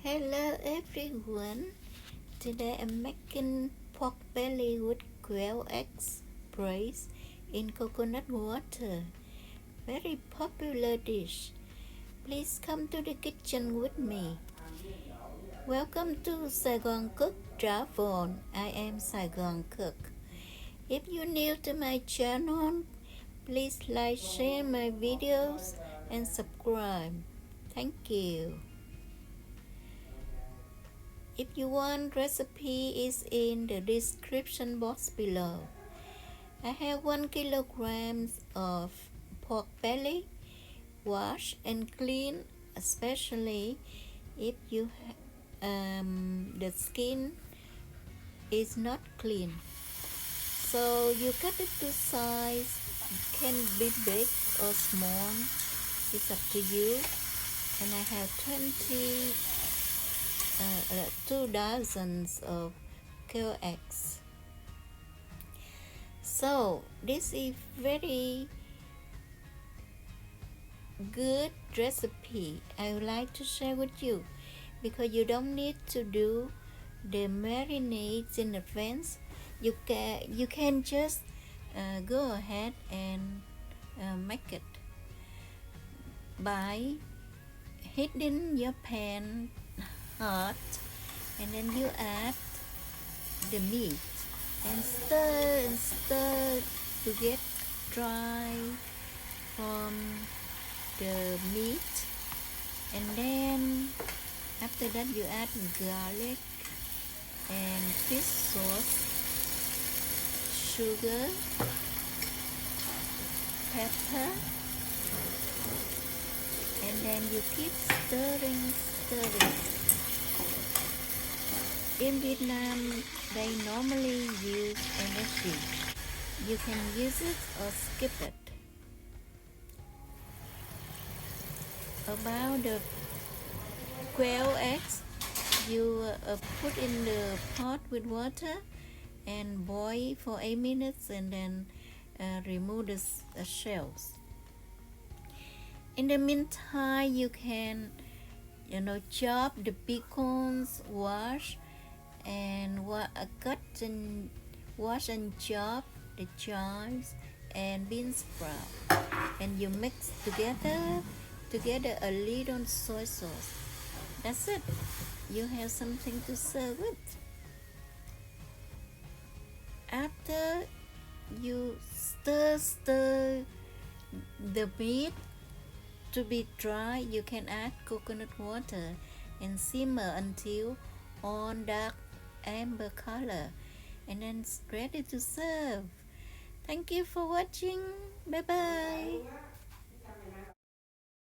Hello everyone. Today I'm making pork belly with quail eggs braised in coconut water. Very popular dish. Please come to the kitchen with me. Welcome to SaigoncookTravel. I am Saigon Cook. If you're new to my channel, please like, share my videos and subscribe. Thank you. If you want recipe is in the description box below. I have 1 kilogram of pork belly, wash and clean, especially if the skin is not clean. So you cut it to size, can be big or small, it's up to you. And I have 2 dozens of quail eggs. So this is very good recipe I would like to share with you, because you don't need to do the marinades in advance. You can just go ahead and make it by heating your pan hot, and then you add the meat and stir to get dry from the meat. And then after that you add garlic and fish sauce, sugar, pepper, and then you keep stirring. In Vietnam, they normally use energy. You can use it or skip it. About the quail eggs, you put in the pot with water and boil for 8 minutes, and then remove the shells. In the meantime, you can chop the pickles, wash and wash and chop the chives and bean sprout, and you mix together a little soy sauce. That's it. You have something to serve with. After you stir the meat to be dry, you can add coconut water and simmer until on dark amber color, and then it's ready to serve. Thank you for watching. Bye bye.